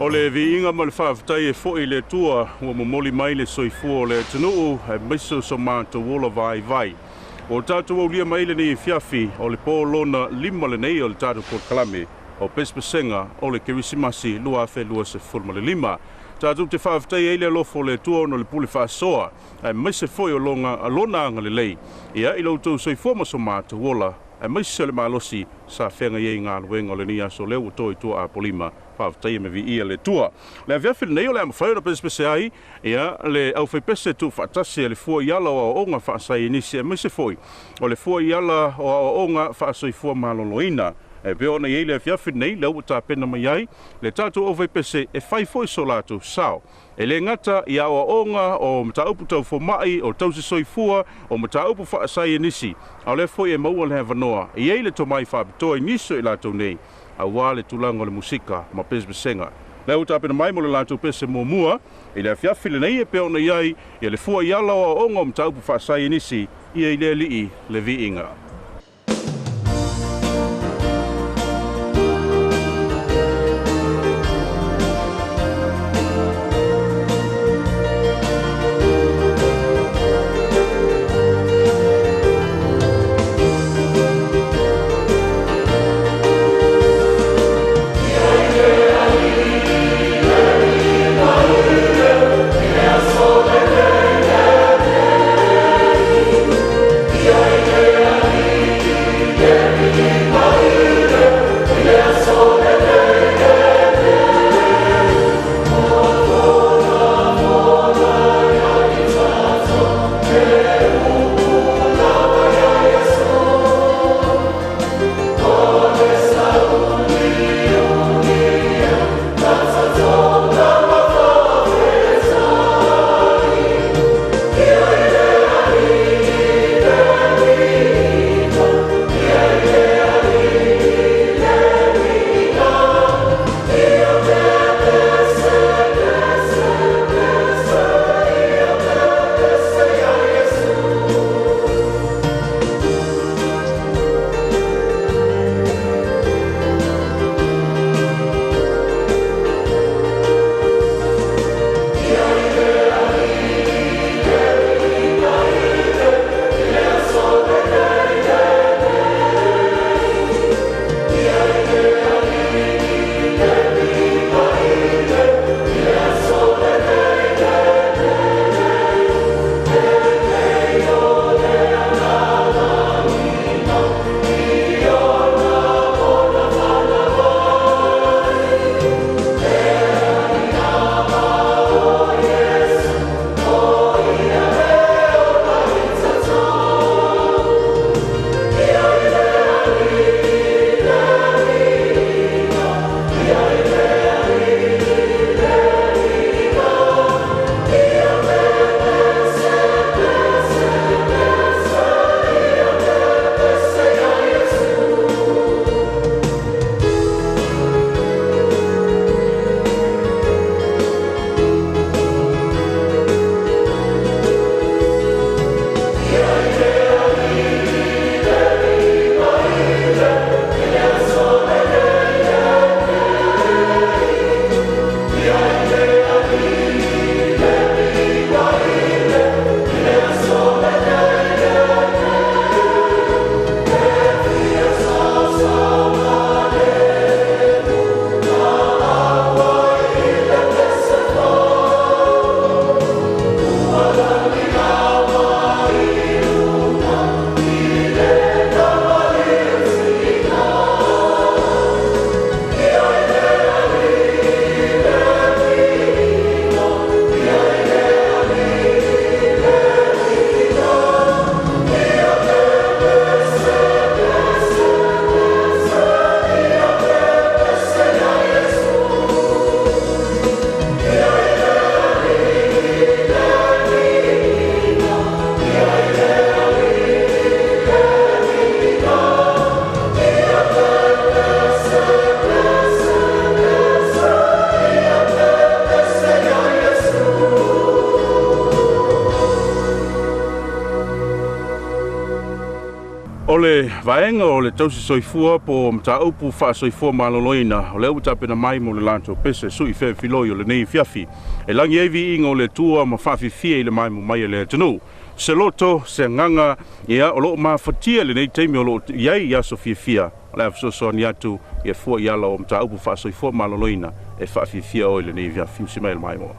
O le viinga ma le whaafetai e fo'i le tua ua momoli mai le soifua o le atunuu e miso so mātou wola vai. O tātou au lia mai le ni fiafi o le pōlona lima le nei o le tātou Port Kalame o Pesepesega o le Kerisimasi lua se fulma le lima. Tātou te whaafetai e le alofo le tua no le pule whaasoa e mise fo'i o longa alona anga le lei. Ia i lautou soifua ma so mātou wola e miso le malosi sa whenga iei ngā luenga o le ni aso leo toi tua a polima. Whaafetai me vi ia le tua. Le aviafi nei o le amawhai o Pesepesega ia le au whaipese tu whaatasi le fua iala o onga whaasai inisi e mise foi. O le fua iala o onga whaasoi fua maloloina. E beo na iei le aviafi nei lau ta pena mai ai. Le tātou au whaipese e whai foi so lātou sao. E le ngata ia o onga o mta upu tau fomai o tau se soifua o mta upu whaasai inisi. Au le foi e maua le havanoa. Iei le tomai whaapitoa iniso i lātou nei. A wale tulanga le musika ma Pesepesega. Leo tapena mai mo le lātou pese mua i le afiafi le nei e peo na iai i le fua iala o onga o mtaupu whaasai inisi i e le lii le viinga. Yeah. Ole vaenga o le tausi soifua po mta upu wha soifua maloloina. O le uta pena mai mo le lanto pese sui fe filoi o le nei fiafi. E langi evi inga o le tua ma whawhi fia i le mai mo mai le tanu. Se loto, se nganga, ia o loo maa fatia le nei teimi o loo iai ia so fia fia. O le afsoso ni atu ia fua i ala o mta upu wha soifua maloloina e whawhi fia o le nei fiafi usi mai le mai mo.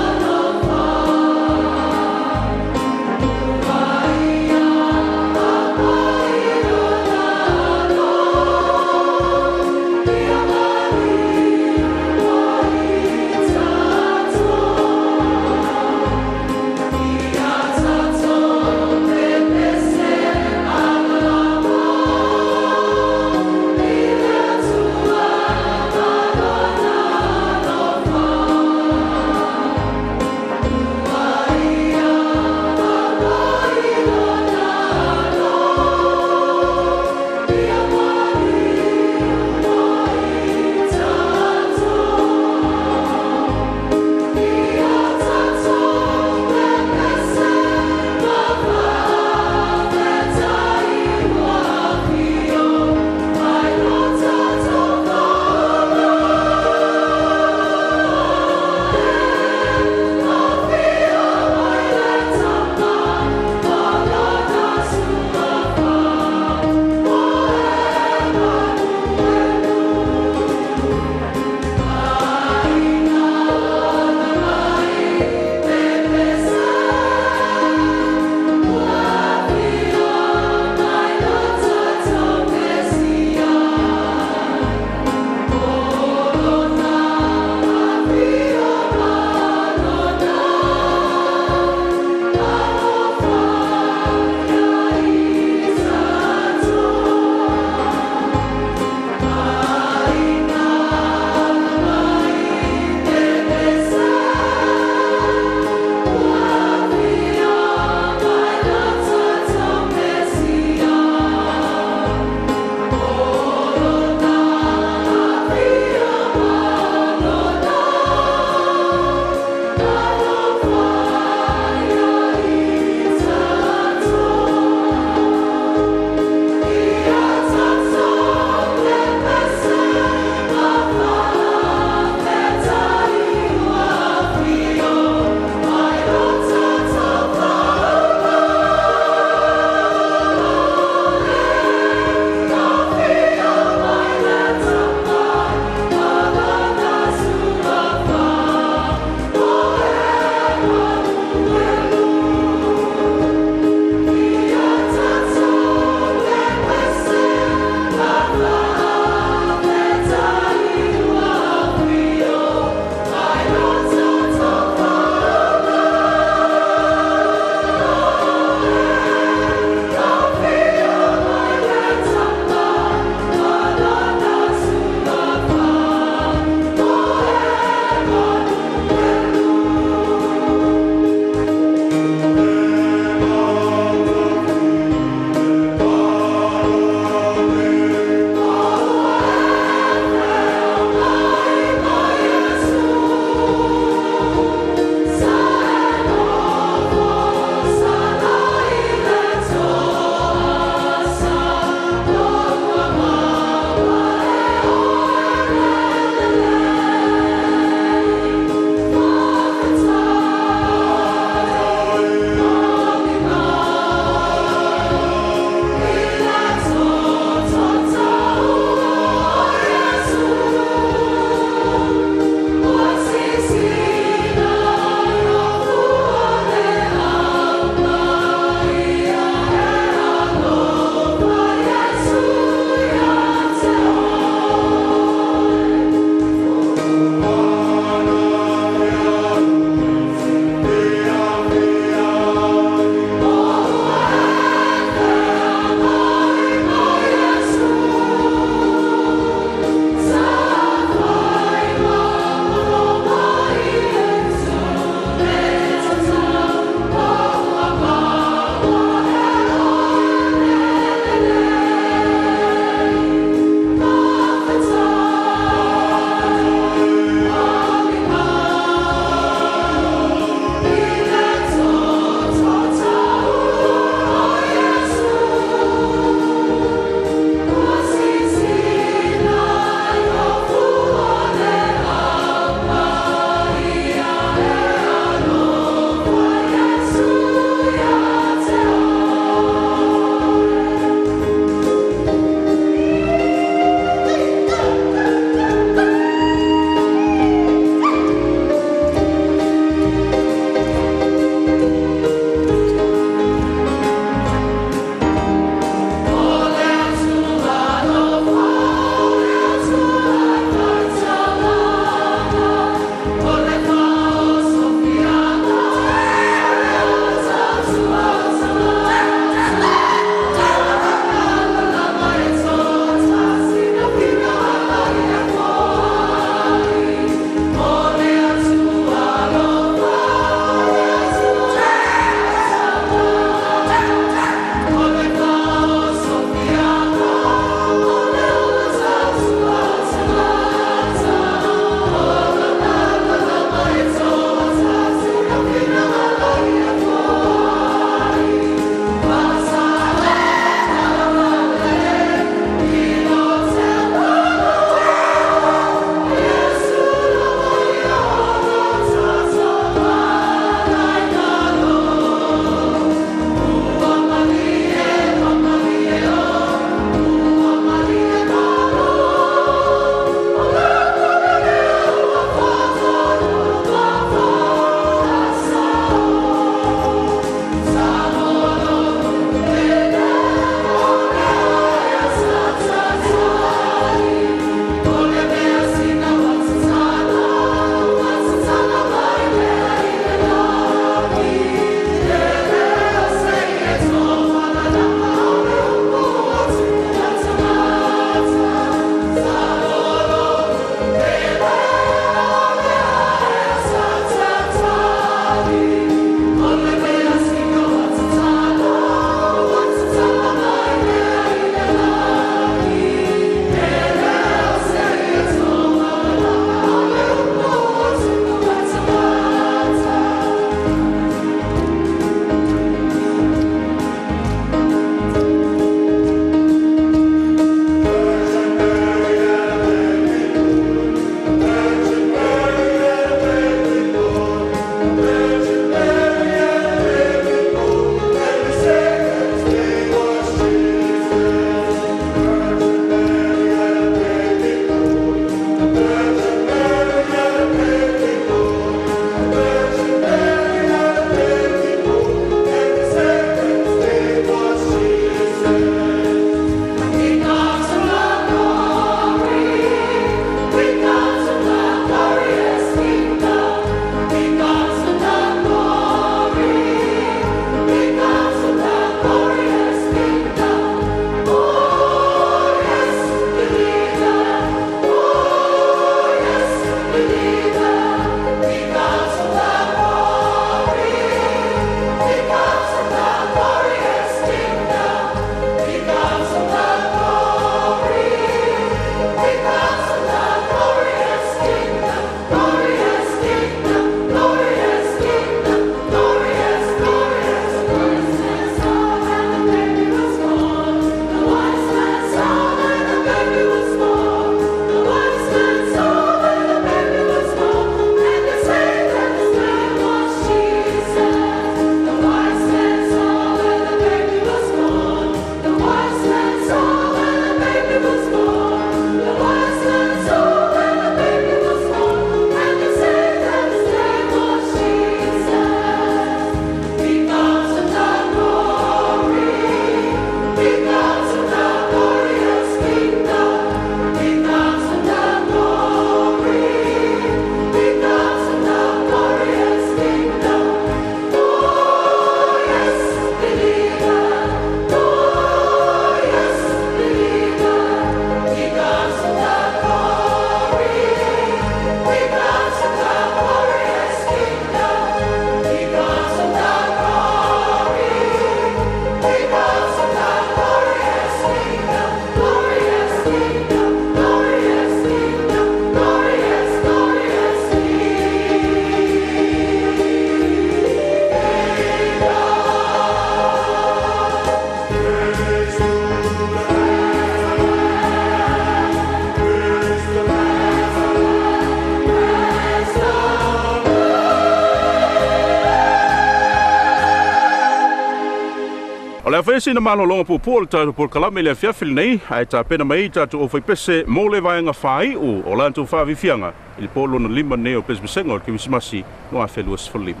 Le fesi na malolonga pupu tatu por kalame le fiafil nei ai ta pena mai tatu o fai pese mo le vaenga fai o lantu fa vifianga il polo no lima nei o Pesepesega o Kerisimasi no a Fos Fohs.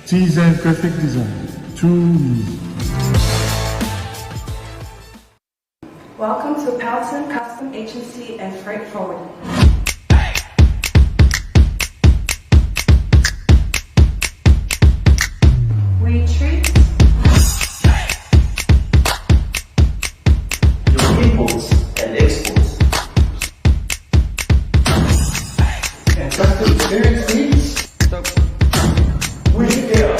Design graphic design. Too easy. Welcome to Pelton Custom Agency and Freight Forwarding. We treat your imports and exports. And customer experience needs. We care.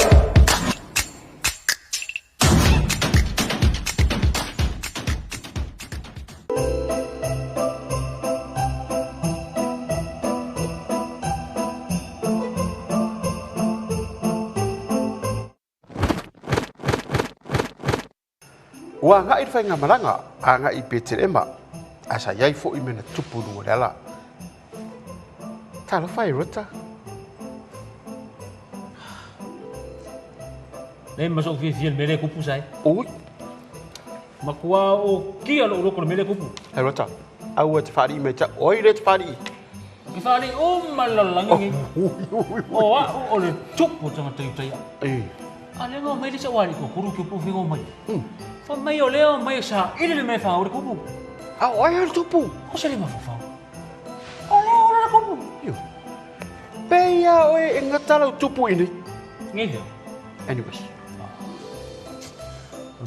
Wa nga i whainga maranga, a nga I Pesepesega, asa iai fo I mena tupu runga reala. Tala whai rota. Nee, maar zo via de mele kupu sai. Oi, Makua o kia lo lo mele kupu. hei rota. Au te whari me ta, oi re te whari. Ki fali o malalangi. O o le tupu tanga tai. Ale no mai se wali ko kuru kupu fingo mai. Fa mai o leo mai sa ile me fa o kupu. A oi hei tupu. O se le ma fa. O leo o kupu. Yo. Peia oi ngatala tupu ini. Ngehe. Anyways.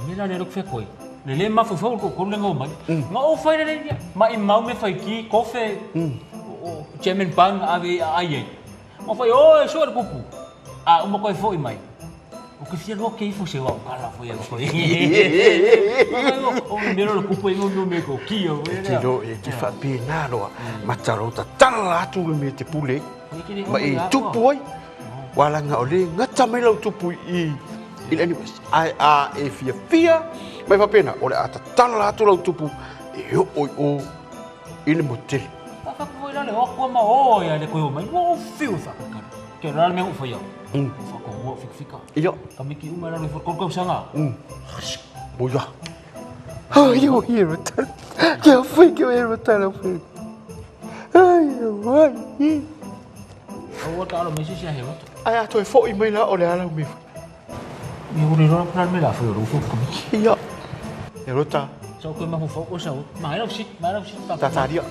Mira le rok fe koi. Le ma fa ko ko le ngomai. Ma o fa le ma I mau me fa ki kofe. O German bang ave ai. Ma fa o so o kupu. A uma ko foi mai. O que fia lo que foi o kala foi o koi. O mero lo kupu no me ko ki o. Tiro e te fa pena roa. Mataro ta tala atu me te pule. Ma I tupu oi. Wala nga ole ngata mai lau tupu I anyways, ai a e fia mai fa pena ole ata tala atu lau tupu e o ile motel. Fa ko le o ko ma o ya le ko mai o fiu fa ka. Que realmente foi eu. Fa ko o fica. Iyo. Kami ki uma le for ko sanga. Boya. Ai eu hero tal. Que eu fui que eu hero tal foi. Ai ai. O ta lo me se sia hero. Ai a toi foi mai la ole ala me. Mi uri ro plan me la foi ro fo kami. Iyo. Hero ta. So ko ma fo ko sa. Mai lo sit pa. Ta ta dia.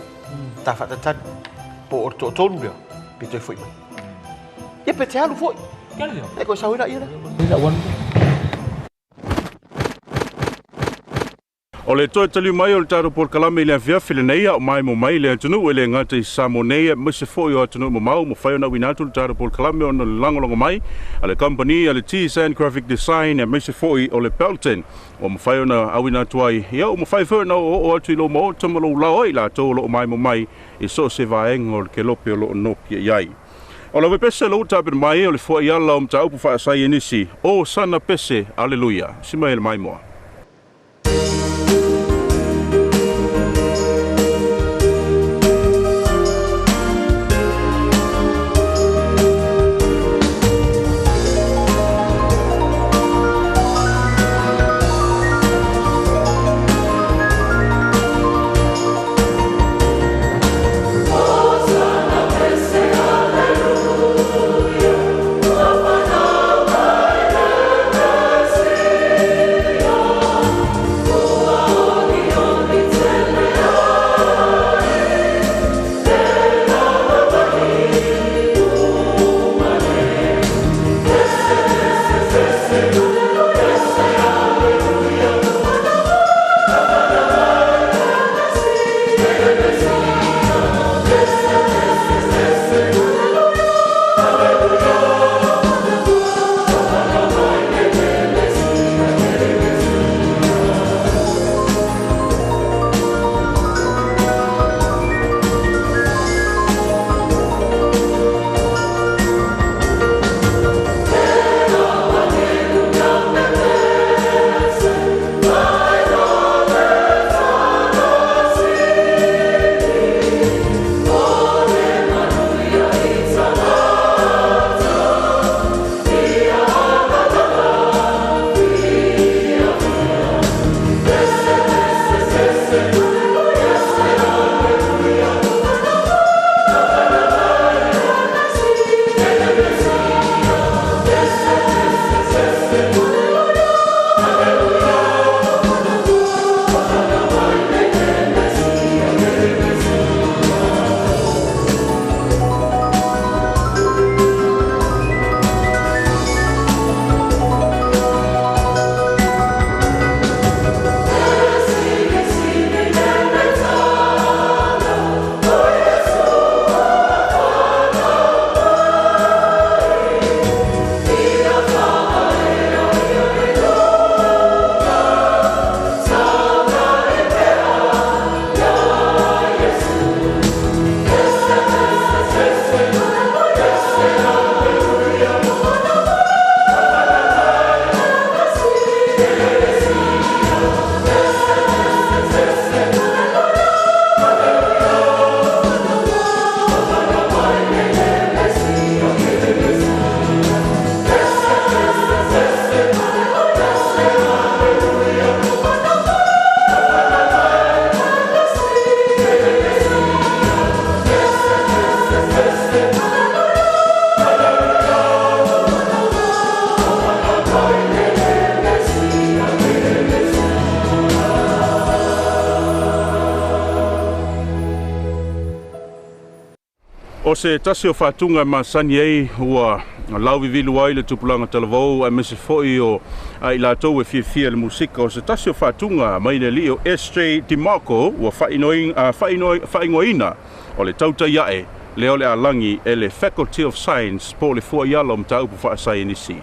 Ta fa ta po orto tolu dia. Pe foi mai. E pe te alu foi. Quer dizer, E ko sa ira ira. ila wan. O le toi tali mai o le taro por kalame le fiafil nei o mai mo mai le tunu ele ngata I Samonea Mese foi o tunu mo mau mo fai na winatu le taro por kalame o no langolongo mai ale company ale Design graphic design e Mese foi o le Pelton o mo fai na awina tuai ia o mo fai fo na o atu lo mo tomolo la oi la to lo mai mo mai I so se vaeng o ke lope o lo no ki ai. O la pese lo tape mai o le fo ia la o mta upu fa sai inisi o sana pese aleluia simael mai mo. Hallelujah. O se tasi o whātunga ma sani ei ua lau vivilu ai le tupulanga talavau a mese foi o ai lātou e fia le musika o se tasi o whātunga mai le li o S.J. DiMarco ua whaingoina o le tauta iae leo le alangi e le Faculty of Science po le fua iala o mta upu whaasai nisi.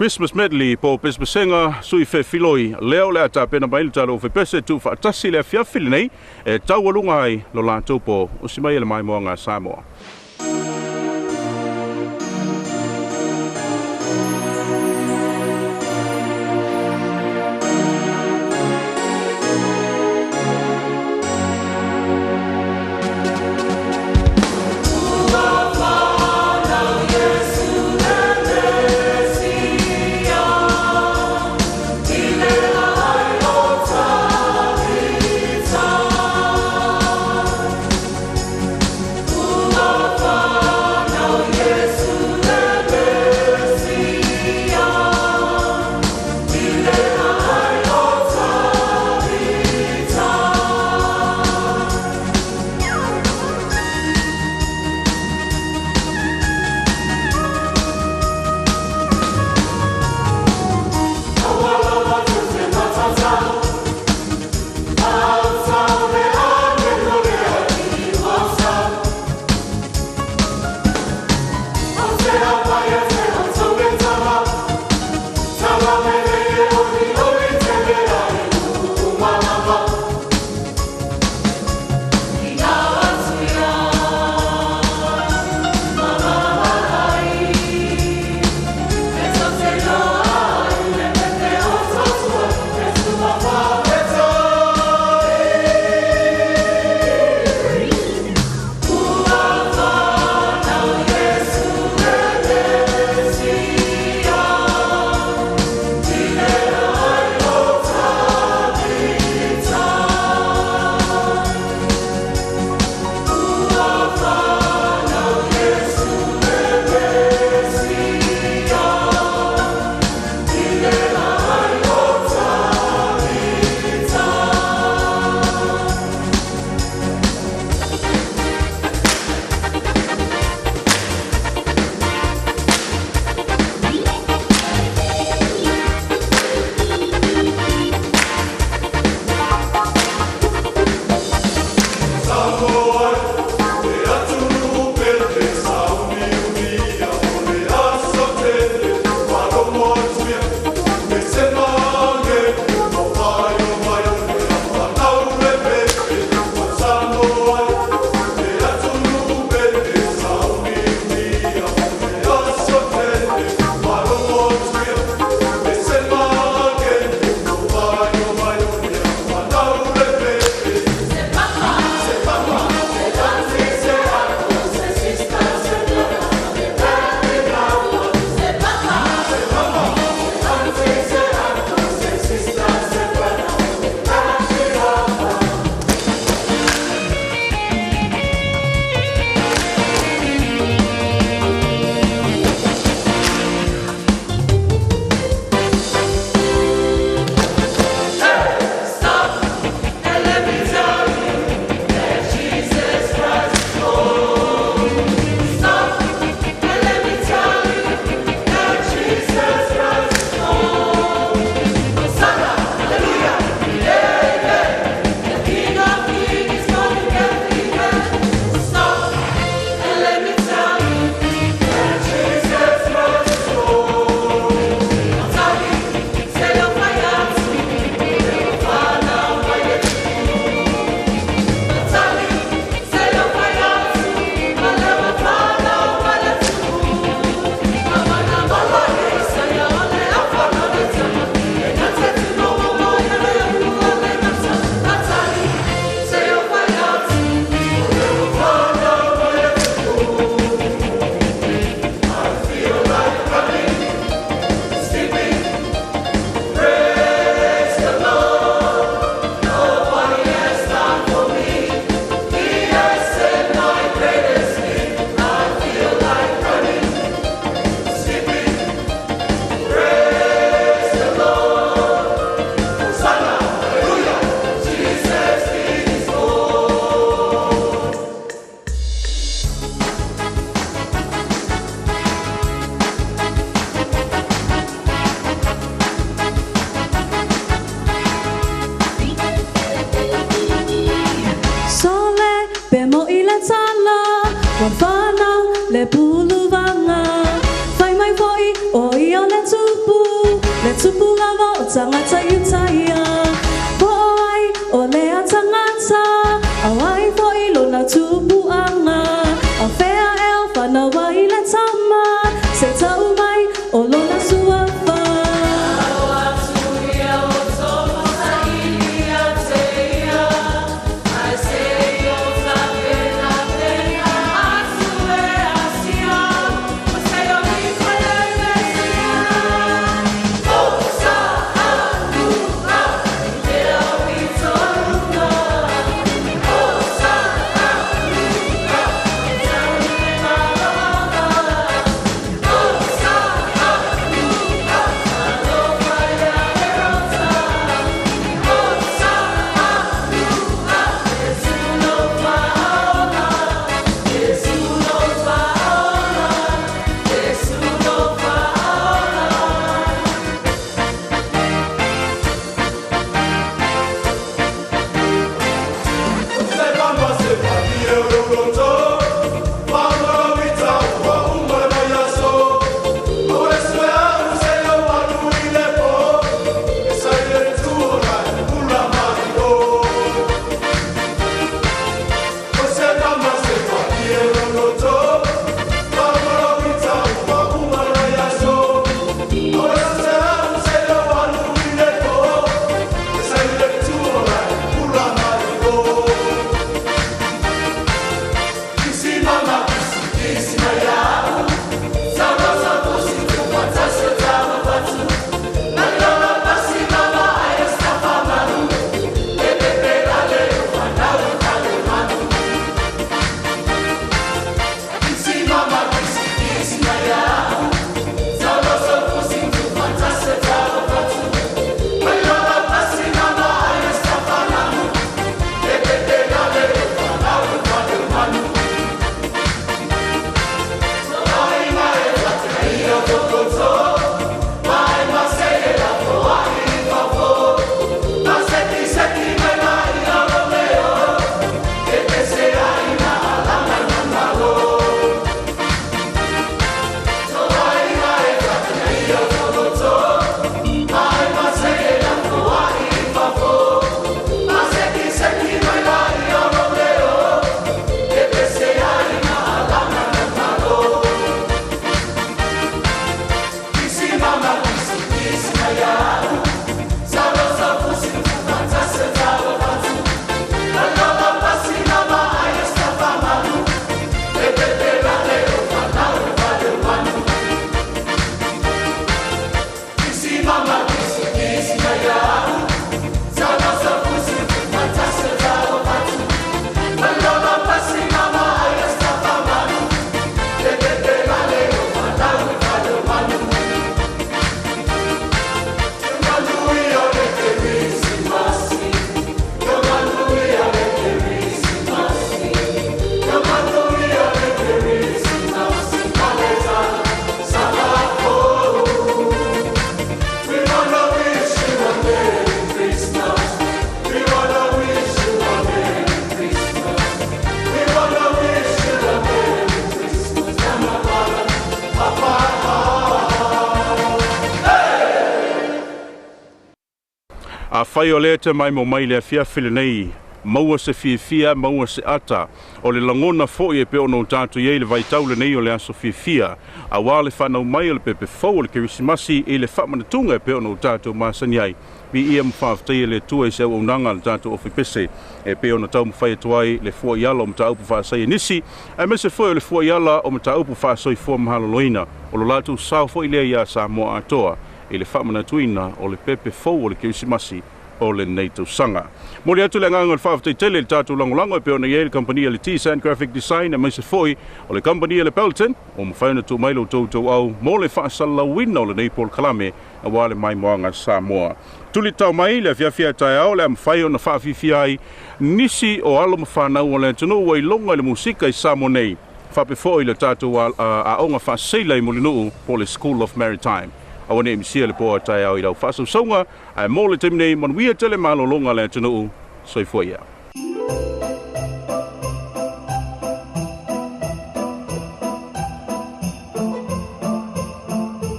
Christmas medley po Pesepesega sui fe filoi leo le ata pena mai talo fe pese tu fa tasi le fia fili nei e taualunga ai lo la po o si mai le mai moanga Samoa. le puluvanga fai mai voi o ia le tupu lava o tangata yutaya boai o le atangata awai voi lo na tupu anga a fea elfa na wai le tama se tau mai o lo na suafa Oh, A whai o lea te mai mo mai lea fiafile nei, maua se fia, maua se ata. O le langona fo'i e pe ono tātou iei le vai taule nei o le aso fia. A wale whanau mai o le pepe fau o le Kerisimasi i le whamanatunga e pe ono tātou masani ai. Bi ia mwhawhtai le tua i se au unanga le tātou ofi pese. E pe ono tau mwhai atuai le fua iala o mta upu whaasai nisi. E me se foi o le fua iala o mta upu whaasai fua mahalo loina. O lo lātou sao foi lea ia sa moa atoa. I le whamanatuina o le pepe fau o le Kerisimasi o le neito sanga. Mori atu le nganga le whawhtai tele le tātou langolango e pe ona iei le company le T-Sand Graphic Design e mai se foi o le company le Pelton o mwhaiona tu mailo tautou au mo le whaasalawina o le Neipol Kalame a wale mai moanga Samoa. Tuli tau mai le fiafia tai au le mwhai ona whaafifia ai nisi o alo mwhanau o le tunu wai longa le musika i Samoa nei. Whape foi le tātou a onga whaaseila i molinuu po le School of Maritime. Awane e misia le poa tai au i rau whasau saunga, a mō le temnei manuia tele malo longa le tunu, soi foi ia.